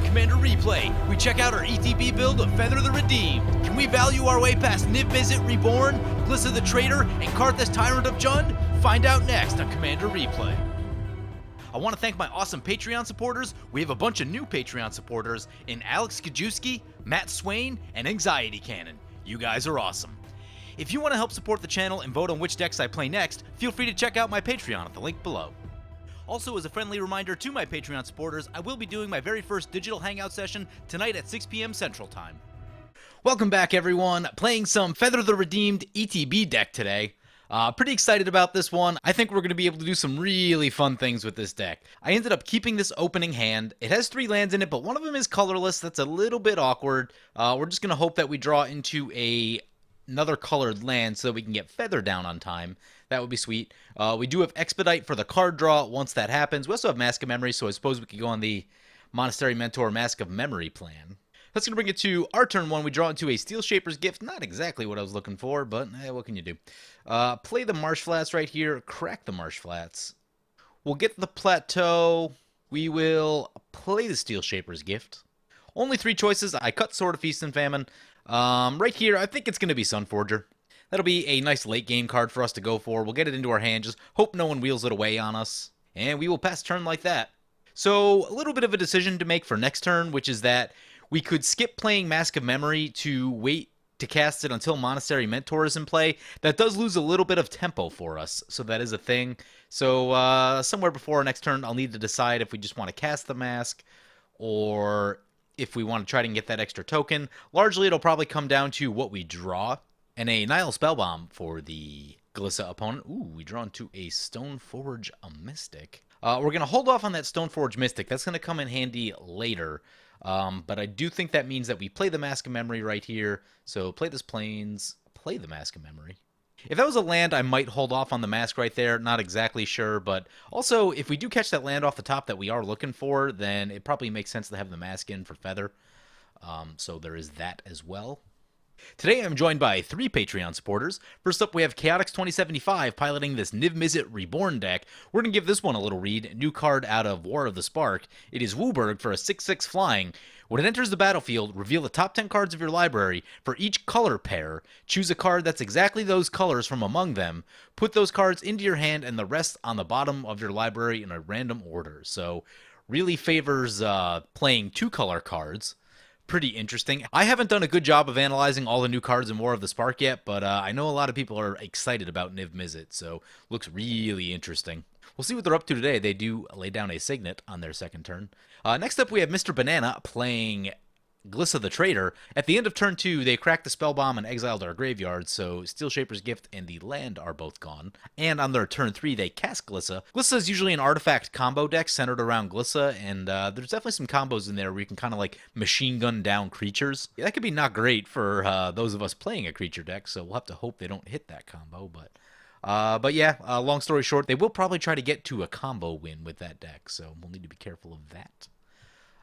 Commander Replay, we check out our ETB build of Feather the Redeemed. Can we value our way past Niv Mizzet Reborn, Glissa the Traitor, and Karrthus Tyrant of Jund? Find out next on Commander Replay. I want to thank my awesome Patreon supporters. We have a bunch of new Patreon supporters in Alex Kajewski, Matt Swain, and Anxiety Cannon. You guys are awesome. If you want to help support the channel and vote on which decks I play next, feel free to check out my Patreon at the link below. Also, as a friendly reminder to my Patreon supporters, I will be doing my very first digital hangout session tonight at 6 p.m. Central Time. Welcome back, everyone. Playing some Feather the Redeemed ETB deck today. Pretty excited about this one. I think we're going to be able to do some really fun things with this deck. I ended up keeping this opening hand. It has 3 lands in it, but one of them is colorless. That's a little bit awkward. We're just going to hope that we draw into another colored land so that we can get Feather down on time. That would be sweet. We do have Expedite for the card draw once that happens. We also have Mask of Memory, so I suppose we could go on the Monastery Mentor Mask of Memory plan. That's going to bring it to our turn 1. We draw into a Steel Shaper's Gift. Not exactly what I was looking for, but what can you do? Play the Marsh Flats right here. Crack the Marsh Flats. We'll get the Plateau. We will play the Steel Shaper's Gift. Only 3 choices. I cut Sword of Feast and Famine. Right here, I think it's going to be Sunforger. That'll be a nice late game card for us to go for. We'll get it into our hand. Just hope no one wheels it away on us. And we will pass turn like that. So a little bit of a decision to make for next turn, which is that we could skip playing Mask of Memory to wait to cast it until Monastery Mentor is in play. That does lose a little bit of tempo for us, so that is a thing. So somewhere before our next turn, I'll need to decide if we just want to cast the Mask or if we want to try to get that extra token. Largely, it'll probably come down to what we draw. And a Nihil Spellbomb for the Glissa opponent. Ooh, we draw into a Stoneforge Mystic. We're going to hold off on that Stoneforge Mystic. That's going to come in handy later. But I do think that means that we play the Mask of Memory right here. So play this Plains, play the Mask of Memory. If that was a land, I might hold off on the Mask right there. Not exactly sure. But also, if we do catch that land off the top that we are looking for, then it probably makes sense to have the Mask in for Feather. So there is that as well. Today I'm joined by 3 Patreon supporters. First up we have Chaotix2075 piloting this Niv Mizzet Reborn deck. We're going to give this one a little read. New card out of War of the Spark. It is Wooburg for a 6/6 flying. When it enters the battlefield, reveal the top 10 cards of your library. For each color pair, choose a card that's exactly those colors from among them. Put those cards into your hand and the rest on the bottom of your library in a random order. So really favors playing 2-color cards. Pretty interesting. I haven't done a good job of analyzing all the new cards in War of the Spark yet, but I know a lot of people are excited about Niv Mizzet, so looks really interesting. We'll see what they're up to today. They do lay down a Signet on their second turn. Next up, we have Mr. Banana playing Glissa the Traitor. At the end of turn 2, they cracked the Spellbomb and exiled our graveyard, so Steel Shaper's Gift and the land are both gone. And on their turn 3, they cast Glissa. Glissa is usually an artifact combo deck centered around Glissa, and there's definitely some combos in there where you can kind of like machine gun down creatures. Yeah, that could be not great for those of us playing a creature deck, so we'll have to hope they don't hit that combo. But yeah, long story short, they will probably try to get to a combo win with that deck, so we'll need to be careful of that.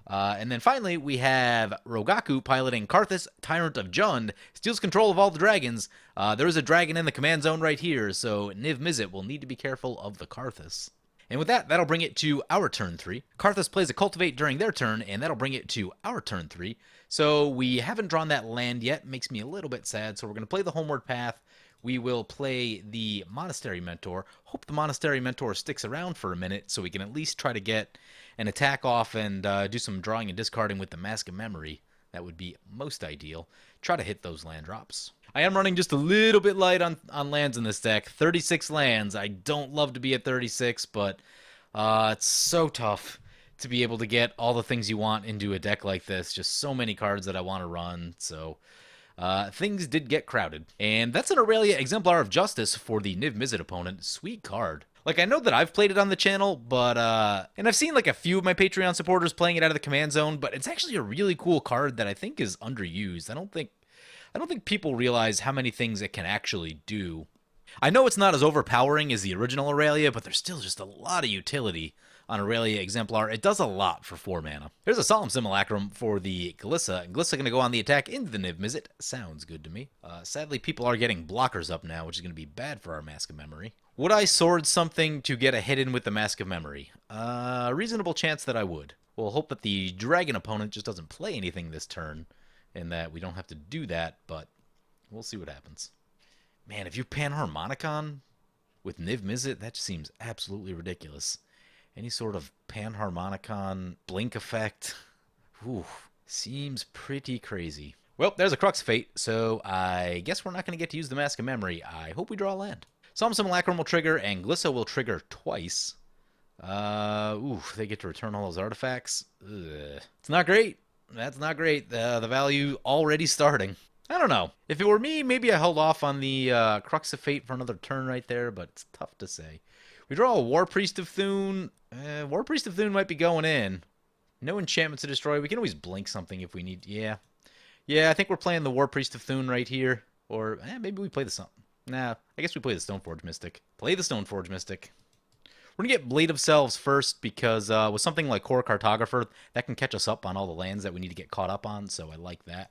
And then finally, we have Rogaku piloting Karrthus, Tyrant of Jund, steals control of all the dragons. There is a dragon in the command zone right here, so Niv Mizzet will need to be careful of the Karrthus. And with that, that'll bring it to our turn 3. Karrthus plays a Cultivate during their turn, and that'll bring it to our turn 3. So we haven't drawn that land yet, makes me a little bit sad, so we're going to play the Homeward Path. We will play the Monastery Mentor. Hope the Monastery Mentor sticks around for a minute so we can at least try to get an attack off and do some drawing and discarding with the Mask of Memory. That would be most ideal. Try to hit those land drops. I am running just a little bit light on lands in this deck. 36 lands. I don't love to be at 36, but it's so tough to be able to get all the things you want into a deck like this. Just so many cards that I want to run, so things did get crowded. And that's an Aurelia Exemplar of Justice for the Niv Mizzet opponent. Sweet card. Like, I know that I've played it on the channel, but, and I've seen, like, a few of my Patreon supporters playing it out of the command zone, but it's actually a really cool card that I think is underused. I don't think people realize how many things it can actually do. I know it's not as overpowering as the original Aurelia, but there's still just a lot of utility on Aurelia Exemplar. It does a lot for 4 mana. There's a Solemn Simulacrum for the Glissa, and Glissa going to go on the attack into the Niv Mizzet. Sounds good to me. Sadly, people are getting blockers up now, which is going to be bad for our Mask of Memory. Would I sword something to get a hit in with the Mask of Memory? Reasonable chance that I would. We'll hope that the dragon opponent just doesn't play anything this turn, and that we don't have to do that, but we'll see what happens. Man, if you Panharmonicon with Niv Mizzet, that just seems absolutely ridiculous. Any sort of Panharmonicon blink effect, seems pretty crazy. Well, there's a Crux of Fate, so I guess we're not going to get to use the Mask of Memory. I hope we draw a land. Solemn Simulacrum will trigger, and Glissa will trigger twice. They get to return all those artifacts. Ugh. It's not great. That's not great. The value already starting. I don't know. If it were me, maybe I held off on the Crux of Fate for another turn right there, but it's tough to say. We draw a War Priest of Thune. War Priest of Thune might be going in. No enchantments to destroy. We can always blink something if we need. Yeah, I think we're playing the War Priest of Thune right here. Or maybe we play the something. Nah, I guess we play the Stoneforge Mystic. Play the Stoneforge Mystic. We're going to get Blade of Selves first because with something like Core Cartographer, that can catch us up on all the lands that we need to get caught up on, so I like that.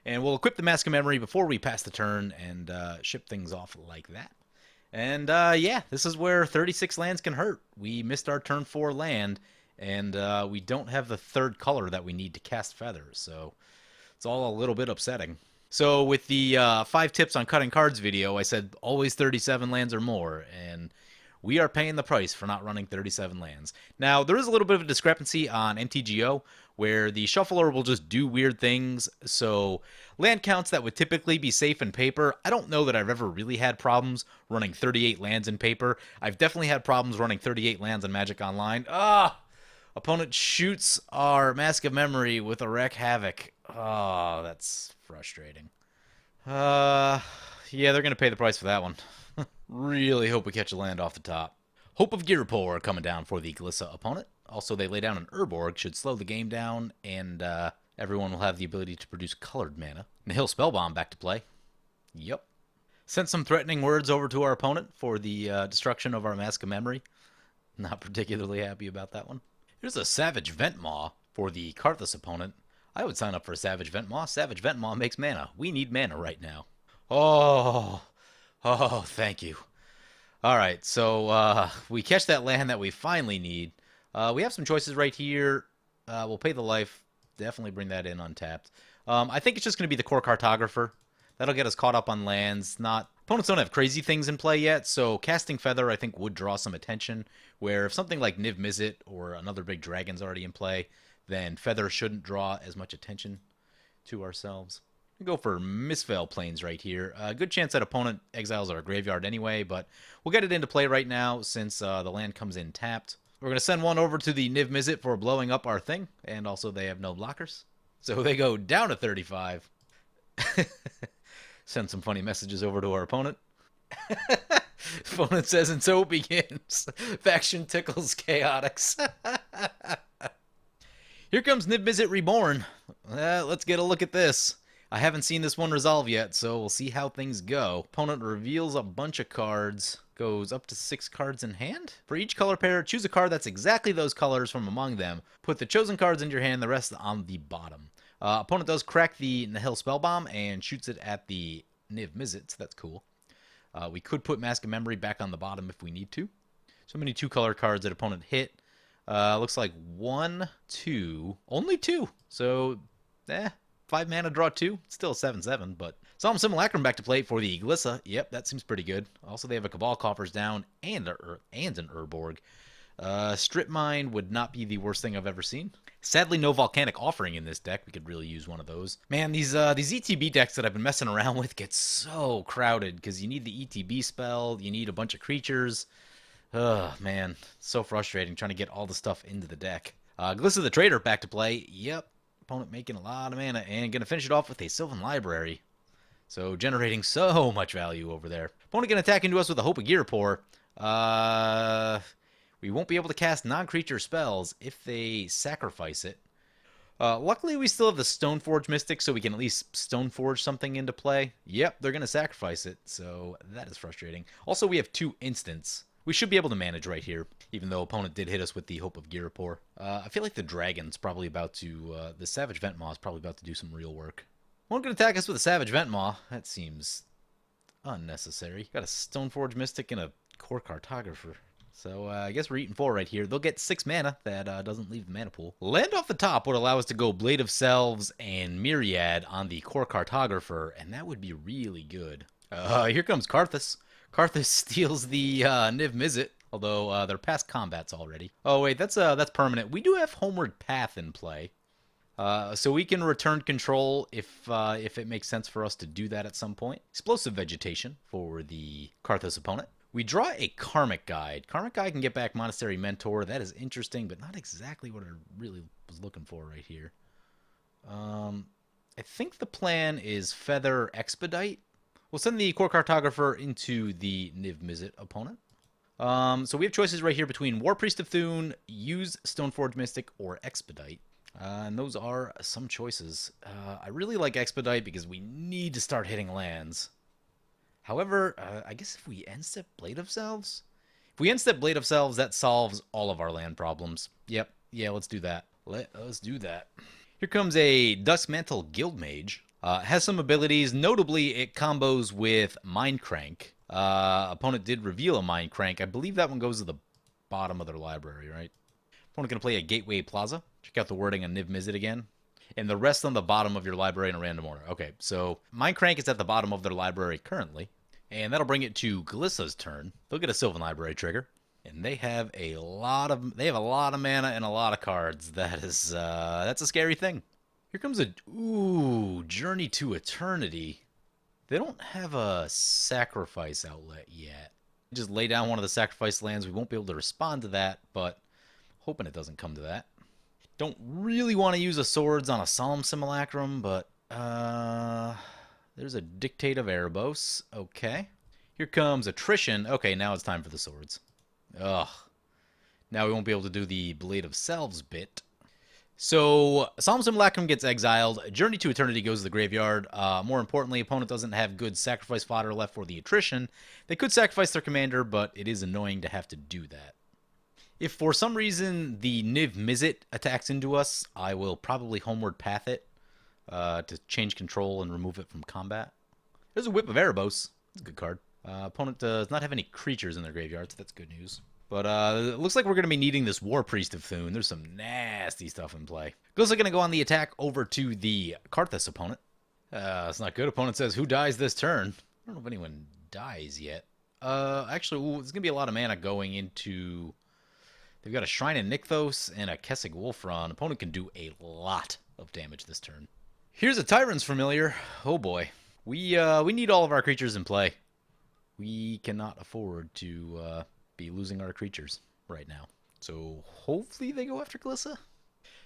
And we'll equip the Mask of Memory before we pass the turn and ship things off like that. And yeah, this is where 36 lands can hurt. We missed our turn 4 land, and we don't have the third color that we need to cast Feather, so it's all a little bit upsetting. So with the 5 tips on cutting cards video, I said always 37 lands or more, and we are paying the price for not running 37 lands. Now, there is a little bit of a discrepancy on MTGO, where the shuffler will just do weird things, so land counts that would typically be safe in paper, I don't know that I've ever really had problems running 38 lands in paper. I've definitely had problems running 38 lands in Magic Online. Opponent shoots our Mask of Memory with a Wreck Havoc. That's frustrating. Yeah, they're going to pay the price for that one. Really hope we catch a land off the top. Hope of Girapur coming down for the Glissa opponent. Also, they lay down an Urborg, should slow the game down, and everyone will have the ability to produce colored mana. Nihil Spellbomb back to play. Yep. Sent some threatening words over to our opponent for the destruction of our Mask of Memory. Not particularly happy about that one. Here's a Savage Ventmaw for the Karrthus opponent. I would sign up for a Savage Ventmaw. Savage Ventmaw makes mana. We need mana right now. Oh, thank you. All right, so we catch that land that we finally need. We have some choices right here. We'll pay the life. Definitely bring that in untapped. I think it's just going to be the Core Cartographer. That'll get us caught up on lands. Opponents don't have crazy things in play yet, so casting Feather I think would draw some attention, where if something like Niv Mizzet or another big dragon's already in play, then Feather shouldn't draw as much attention to ourselves. We go for Mistveil Plains right here. Good chance that opponent exiles our graveyard anyway, but we'll get it into play right now since the land comes in tapped. We're going to send one over to the Niv Mizzet for blowing up our thing, and also they have no blockers. So they go down to 35. Send some funny messages over to our opponent. Opponent says, and so it begins. Faction tickles chaotics. Here comes Niv Mizzet Reborn. Let's get a look at this. I haven't seen this one resolve yet, so we'll see how things go. Opponent reveals a bunch of cards. Goes up to 6 cards in hand. For each color pair, choose a card that's exactly those colors from among them. Put the chosen cards in your hand, the rest on the bottom. Opponent does crack the Nihil Spellbomb and shoots it at the Niv Mizzet, so that's cool. We could put Mask of Memory back on the bottom if we need to. So many 2-color cards that opponent hit. Looks like 1, 2, only 2. So, 5 mana, draw 2. It's still a 7/7, but Solemn Simulacrum back to play for the Glissa. Yep, that seems pretty good. Also, they have a Cabal Coffers down and an Urborg. Strip Mine would not be the worst thing I've ever seen. Sadly, no Volcanic Offering in this deck. We could really use one of those. Man, these ETB decks that I've been messing around with get so crowded because you need the ETB spell, you need a bunch of creatures. Man, so frustrating trying to get all the stuff into the deck. Glissa the Trader back to play. Yep, opponent making a lot of mana and going to finish it off with a Sylvan Library. So generating so much value over there. Opponent going to attack into us with a Hope of Girapur. We won't be able to cast non-creature spells if they sacrifice it. Luckily, we still have the Stoneforge Mystic, so we can at least Stoneforge something into play. Yep, they're going to sacrifice it, so that is frustrating. Also, we have 2 instants. We should be able to manage right here, even though opponent did hit us with the Hope of Girapur. I feel like the Dragon's probably about to... the Savage Ventmaw is probably about to do some real work. One can attack us with a Savage Ventmaw. That seems unnecessary. Got a Stoneforge Mystic and a Core Cartographer. So I guess we're eating 4 right here. They'll get 6 mana. That doesn't leave the mana pool. Land off the top would allow us to go Blade of Selves and Myriad on the core Cartographer, and that would be really good. Here comes Karrthus. Karrthus steals the Niv Mizzet, although they're past combats already. Oh wait, that's permanent. We do have Homeward Path in play. So we can return control if it makes sense for us to do that at some point. Explosive Vegetation for the Karrthus opponent. We draw a Karmic Guide. Karmic Guide can get back Monastery Mentor. That is interesting, but not exactly what I really was looking for right here. I think the plan is Feather Expedite. We'll send the Core Cartographer into the Niv Mizzet opponent. So we have choices right here between War Priest of Thune, use Stoneforge Mystic, or Expedite. And those are some choices. I really like Expedite because we need to start hitting lands. However, I guess if we end step Blade of Selves? If we end step Blade of Selves, that solves all of our land problems. Yep, yeah, let's do that. Let us do that. Here comes a Duskmantle Guildmage. Has some abilities. Notably, it combos with Mindcrank. Opponent did reveal a Mindcrank. I believe that one goes to the bottom of their library, right? Opponent going to play a Gateway Plaza. Check out the wording on Niv Mizzet again. And the rest on the bottom of your library in a random order. Okay, so Mindcrank is at the bottom of their library currently. And that'll bring it to Glissa's turn. They'll get a Sylvan Library trigger. And they have a lot of mana and a lot of cards. That's a scary thing. Here comes a Journey to Eternity. They don't have a sacrifice outlet yet. Just lay down one of the sacrifice lands. We won't be able to respond to that, but hoping it doesn't come to that. Don't really want to use a swords on a Solemn Simulacrum, but there's a Dictate of Erebos. Okay. Here comes Attrition. Okay, now it's time for the swords. Ugh. Now we won't be able to do the Blade of Selves bit. So, Solemn Simulacrum gets exiled. Journey to Eternity goes to the graveyard. More importantly, opponent doesn't have good sacrifice fodder left for the Attrition. They could sacrifice their commander, but it is annoying to have to do that. If for some reason the Niv Mizzet attacks into us, I will probably Homeward Path it to change control and remove it from combat. There's a Whip of Erebos. That's a good card. Opponent does not have any creatures in their graveyard, so that's good news. But it looks like we're going to be needing this War Priest of Thune. There's some nasty stuff in play. Glissa going to go on the attack over to the Karrthus opponent. It's not good. Opponent says, who dies this turn? I don't know if anyone dies yet. Actually, there's going to be a lot of mana going into... They've got a Shrine of Nykthos and a Kessig Wolfron. Opponent can do a lot of damage this turn. Here's a Tyrant's Familiar. Oh boy. We need all of our creatures in play. We cannot afford to be losing our creatures right now. So hopefully they go after Glissa.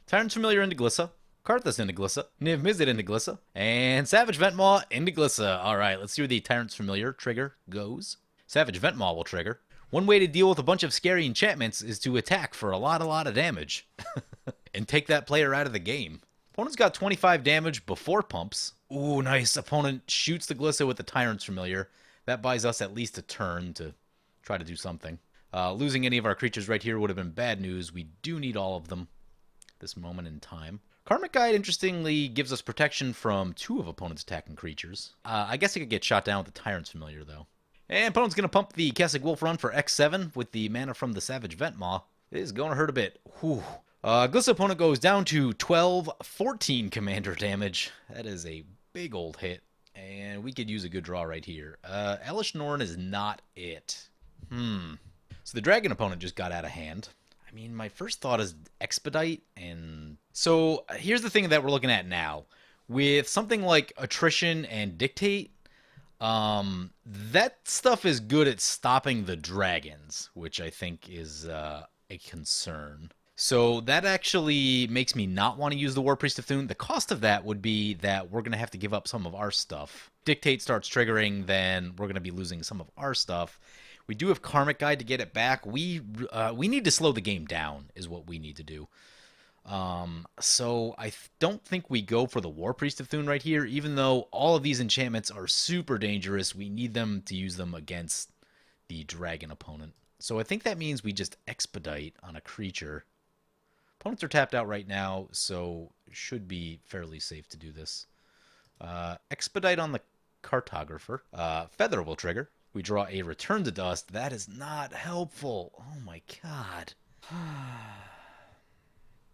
Tyrant's Familiar into Glissa. Karrthus into Glissa. Niv Mizzet into Glissa. And Savage Ventmaw into Glissa. Alright, let's see where the Tyrant's Familiar trigger goes. Savage Ventmaw will trigger. One way to deal with a bunch of scary enchantments is to attack for a lot of damage. And take that player out of the game. Opponent's got 25 damage before pumps. Ooh, nice. Opponent shoots the Glissa with the Tyrant's Familiar. That buys us at least a turn to try to do something. Losing any of our creatures right here would have been bad news. We do need all of them at this moment in time. Karmic Guide, interestingly, gives us protection from 2 of opponent's attacking creatures. I guess it could get shot down with the Tyrant's Familiar, though. And opponent's going to pump the Kessig Wolfron for X7 with the mana from the Savage Ventmaw. It is going to hurt a bit. Whew. Glissa opponent goes down to 12, 14 commander damage. That is a big old hit. And we could use a good draw right here. Elesh Norn is not it. So the Dragon opponent just got out of hand. I mean, my first thought is Expedite. And so here's the thing that we're looking at now. With something like Attrition and Dictate, that stuff is good at stopping the dragons, which I think is a concern. So that actually makes me not want to use the War Priest of Thune. The cost of that would be that we're going to have to give up some of our stuff. Dictate starts triggering, then we're going to be losing some of our stuff. We do have Karmic Guide to get it back. We need to slow the game down is what we need to do. So I don't think we go for the War Priest of Thune right here, even though all of these enchantments are super dangerous. We need them to use them against the dragon opponent. So I think that means we just Expedite on a creature. Opponents are tapped out right now, so it should be fairly safe to do this. Expedite on the Cartographer. Feather will trigger. We draw a Return to Dust. That is not helpful. Oh my god.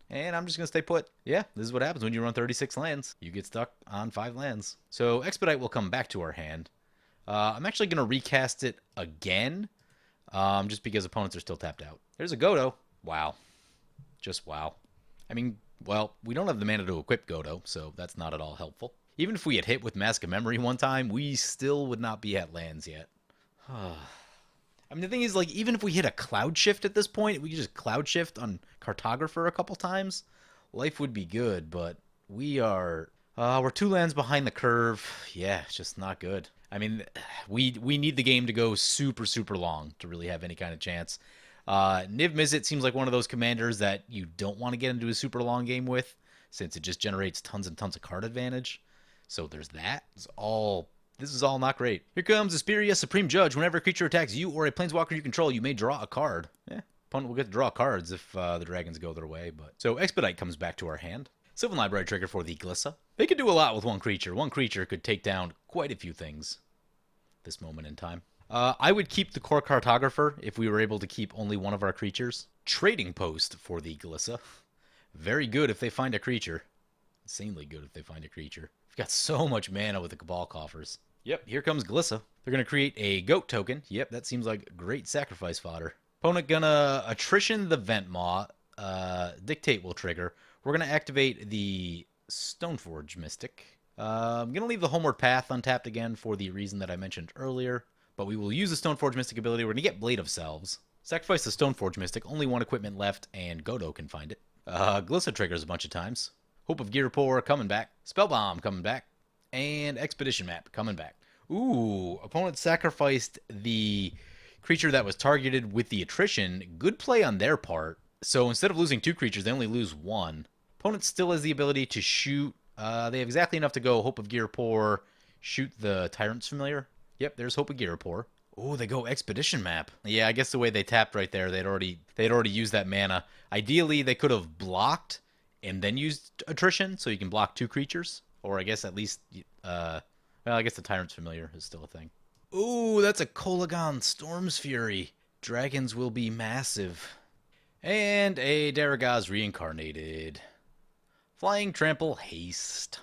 And I'm just going to stay put. Yeah, this is what happens when you run 36 lands. You get stuck on 5 lands. So Expedite will come back to our hand. I'm actually going to recast it again, just because opponents are still tapped out. There's a Godo. Wow. Just wow. I mean, well, we don't have the mana to equip Godo, so that's not at all helpful. Even if we had hit with Mask of Memory one time, we still would not be at lands yet. I mean, the thing is, like, even if we hit a Cloud Shift at this point, we could just Cloud Shift on Cartographer a couple times, life would be good, but we're 2 lands behind the curve. Yeah, it's just not good. I mean, we need the game to go super, super long to really have any kind of chance. Niv Mizzet seems like one of those commanders that you don't want to get into a super long game with, since it just generates tons and tons of card advantage. So there's that. This is all not great. Here comes Asperia, Supreme Judge. Whenever a creature attacks you or a planeswalker you control, you may draw a card. Opponent will get to draw cards if the dragons go their way. So Expedite comes back to our hand. Sylvan Library trigger for the Glissa. They could do a lot with one creature. One creature could take down quite a few things this moment in time. I would keep the core Cartographer if we were able to keep only one of our creatures. Trading Post for the Glissa. Very good if they find a creature. Insanely good if they find a creature. We've got so much mana with the Cabal Coffers. Yep, here comes Glissa. They're going to create a goat token. Yep, that seems like great sacrifice fodder. Opponent gonna Attrition the Ventmaw. Dictate will trigger. We're going to activate the Stoneforge Mystic. I'm going to leave the Homeward Path untapped again for the reason that I mentioned earlier. But we will use the Stoneforge Mystic ability. We're going to get Blade of Selves. Sacrifice the Stoneforge Mystic. Only 1 equipment left, and Godo can find it. Glissa triggers a bunch of times. Hope of Girapor coming back. Spellbomb coming back. And Expedition Map coming back. Ooh, opponent sacrificed the creature that was targeted with the attrition. Good play on their part. So instead of losing 2 creatures, they only lose 1. Opponent still has the ability to shoot. They have exactly enough to go Hope of Girapor, shoot the Tyrant's Familiar. Yep, there's Hope of Girapor. Oh, they go Expedition Map. Yeah, I guess the way they tapped right there, they'd already used that mana. Ideally, they could have blocked and then used Attrition, so you can block 2 creatures. Or I guess at least, well, I guess the Tyrant's Familiar is still a thing. Ooh, that's a Kolagon Storm's Fury. Dragons will be massive. And a Daragaz Reincarnated. Flying Trample Haste.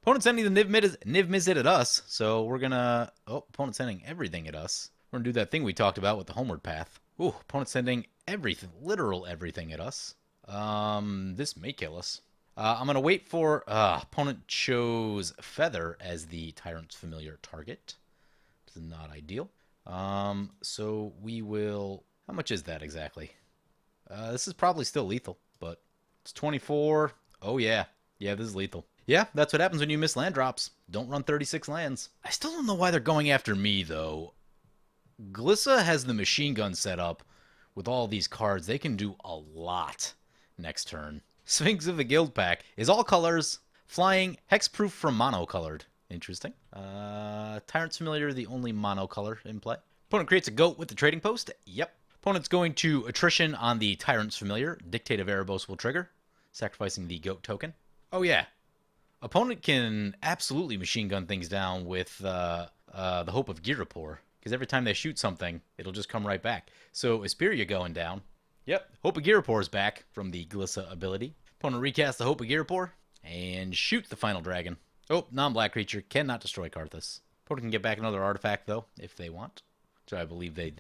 Opponent sending the Niv Mizzet at us, so we're gonna... Oh, opponent sending everything at us. We're gonna do that thing we talked about with the Homeward Path. Ooh, opponent sending everything, literal everything at us. This may kill us. I'm gonna wait for... opponent chose Feather as the Tyrant's Familiar target. This is not ideal. So we will... How much is that exactly? This is probably still lethal, but it's 24. Oh yeah. Yeah, this is lethal. Yeah, that's what happens when you miss land drops. Don't run 36 lands. I still don't know why they're going after me, though. Glissa has the machine gun set up with all these cards. They can do a lot next turn. Sphinx of the Guild Pack is all colors. Flying, hexproof from monocolored. Interesting. Tyrant's Familiar, the only monocolor in play. Opponent creates a goat with the Trading Post. Yep. Opponent's going to Attrition on the Tyrant's Familiar. Dictate of Erebos will trigger, sacrificing the goat token. Oh yeah. Opponent can absolutely machine gun things down with the Hope of Girapor, because every time they shoot something, it'll just come right back. So Asperia going down. Yep, Hope of Girapor is back from the Glissa ability. Opponent recast the Hope of Girapor and shoot the final dragon. Oh, non-black creature cannot destroy Karrthus. Opponent can get back another artifact though, if they want. So I believe they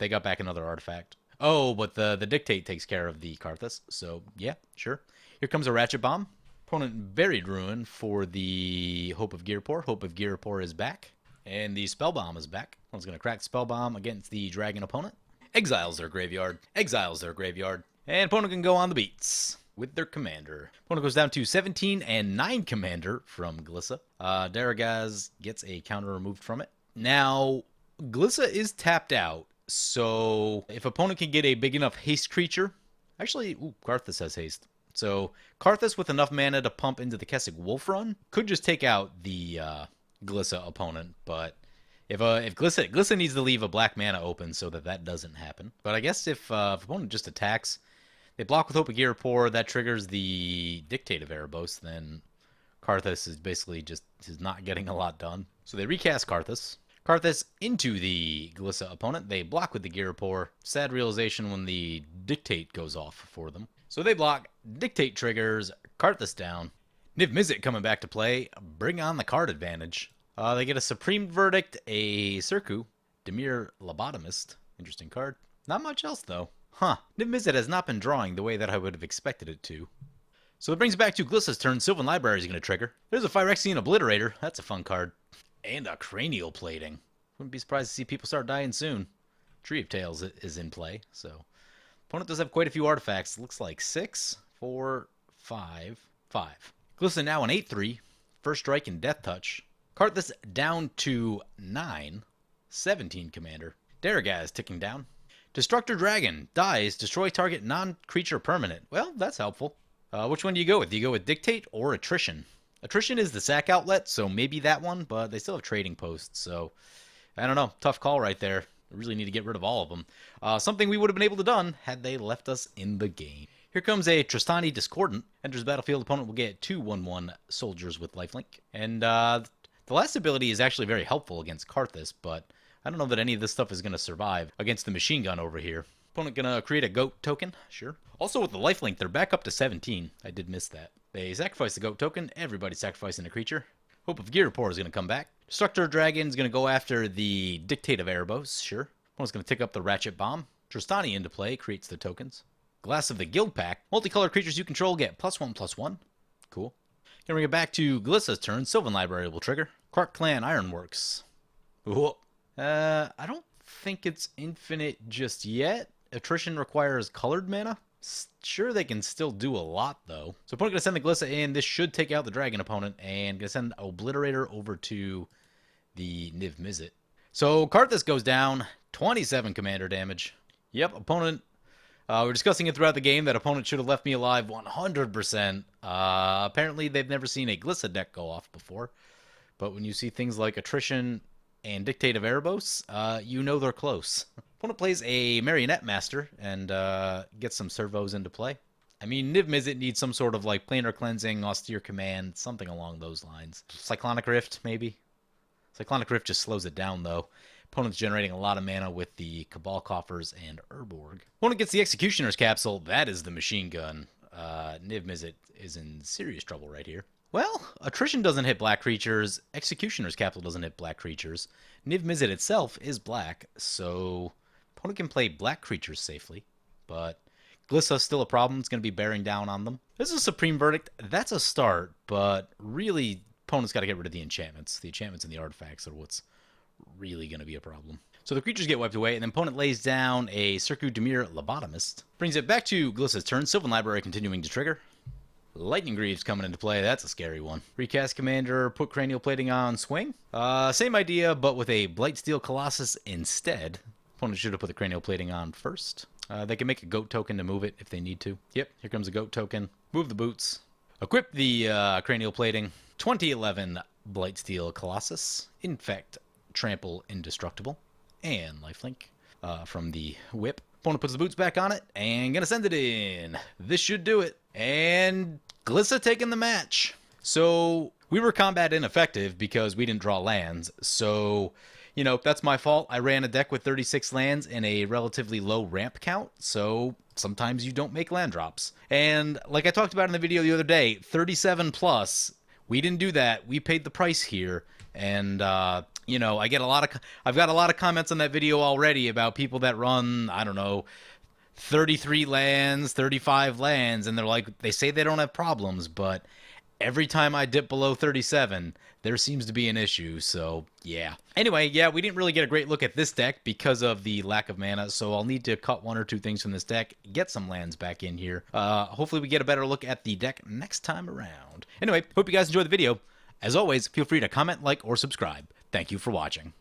got back another artifact. Oh, but the Dictate takes care of the Karrthus, so yeah, sure. Here comes a Ratchet Bomb. Opponent Buried Ruin for the Hope of Girapor. Hope of Girapor is back. And the Spellbomb is back. One's going to crack Spellbomb against the dragon opponent. Exiles their graveyard. Exiles their graveyard. And opponent can go on the beats with their commander. Opponent goes down to 17 and 9 commander from Glissa. Daragaz gets a counter removed from it. Now, Glissa is tapped out. So if opponent can get a big enough haste creature... Actually, Karrthus has haste. So Karrthus with enough mana to pump into the Kessig Wolf Run could just take out the Glissa opponent, but if Glissa needs to leave a black mana open so that doesn't happen. But I guess if opponent just attacks, they block with Hope of Girapor, that triggers the Dictate of Erebos, then Karrthus is basically just not getting a lot done. So they recast Karrthus. Karrthus into the Glissa opponent. They block with the Gear Pour. Sad realization when the Dictate goes off for them. So they block, Dictate triggers, Karrthus down. Niv Mizzet coming back to play. Bring on the card advantage. They get a Supreme Verdict, a Circu, Demir Lobotomist. Interesting card. Not much else, though. Huh. Niv Mizzet has not been drawing the way that I would have expected it to. So it brings it back to Glissa's turn. Sylvan Library is going to trigger. There's a Phyrexian Obliterator. That's a fun card. And a Cranial Plating. Wouldn't be surprised to see people start dying soon. Tree of Tales is in play, so... Opponent does have quite a few artifacts. Looks like 6, 4, 5, 5. Glissa now an 8-3. First Strike and Death Touch. Karrthus down to 9. 17 Commander. Daragaz ticking down. Destructor Dragon. Dies. Destroy target non-creature permanent. Well, that's helpful. Which one do you go with? Do you go with Dictate or Attrition? Attrition is the sack outlet, so maybe that one, but they still have trading posts, so... I don't know. Tough call right there. We really need to get rid of all of them. Something we would have been able to done had they left us in the game. Here comes a Tristani Discordant. Enters battlefield, opponent will get 2 1/1 soldiers with lifelink. And the last ability is actually very helpful against Karrthus, but I don't know that any of this stuff is going to survive against the machine gun over here. Opponent going to create a goat token? Sure. Also with the lifelink, they're back up to 17. I did miss that. They sacrifice the goat token. Everybody's sacrificing a creature. Hope of Gear Report is going to come back. Destructor Dragon is going to go after the Dictate of Erebos. Sure. Opponent's going to tick up the Ratchet Bomb. Tristani into play. Creates the tokens. Glass of the Guild Pack. Multicolored creatures you control get +1/+1. Cool. Gonna bring it back to Glissa's turn. Sylvan Library will trigger. Quark Clan Ironworks. Ooh. I don't think it's infinite just yet. Attrition requires colored mana. Sure, they can still do a lot, though. So opponent going to send the Glissa in. This should take out the Dragon opponent. And going to send Obliterator over to the Niv Mizzet. So Karrthus goes down. 27 commander damage. Yep, opponent... we're discussing it throughout the game that opponent should have left me alive 100%. Apparently, they've never seen a Glissa deck go off before. But when you see things like Attrition and Dictate of Erebos, you know they're close. Opponent plays a Marionette Master and gets some servos into play. I mean, Niv Mizzet needs some sort of like Planar Cleansing, Austere Command, something along those lines. Cyclonic Rift, maybe? Cyclonic Rift just slows it down, though. Opponent's generating a lot of mana with the Cabal Coffers and Urborg. Opponent gets the Executioner's Capsule. That is the machine gun. Niv Mizzet is in serious trouble right here. Well, Attrition doesn't hit black creatures. Executioner's Capsule doesn't hit black creatures. Niv Mizzet itself is black, so opponent can play black creatures safely. But Glissa's still a problem. It's going to be bearing down on them. This is a Supreme Verdict. That's a start, but really, opponent's got to get rid of the enchantments. The enchantments and the artifacts are what's really going to be a problem. So the creatures get wiped away, and then opponent lays down a Circu Demir Lobotomist. Brings it back to Glissa's turn. Sylvan Library continuing to trigger. Lightning Greaves coming into play. That's a scary one. Recast Commander, put Cranial Plating on swing. Same idea, but with a Blightsteel Colossus instead. Opponent should have put the Cranial Plating on first. They can make a goat token to move it if they need to. Yep, here comes a goat token. Move the boots. Equip the Cranial Plating. 2011 Blightsteel Colossus. Infect, Trample, Indestructible. And lifelink from the whip. Opponent puts the boots back on it and gonna send it in. This should do it. And Glissa taking the match. So we were combat ineffective because we didn't draw lands. So, you know, that's my fault. I ran a deck with 36 lands and a relatively low ramp count. So sometimes you don't make land drops. And like I talked about in the video the other day, 37 plus, we didn't do that. We paid the price here. And, you know, I've got a lot of comments on that video already about people that run, I don't know, 33 lands, 35 lands, and they're like, they say they don't have problems, but every time I dip below 37, there seems to be an issue, so yeah. Anyway, yeah, we didn't really get a great look at this deck because of the lack of mana, so I'll need to cut 1 or 2 things from this deck, get some lands back in here. Hopefully we get a better look at the deck next time around. Anyway, hope you guys enjoyed the video. As always, feel free to comment, like, or subscribe. Thank you for watching.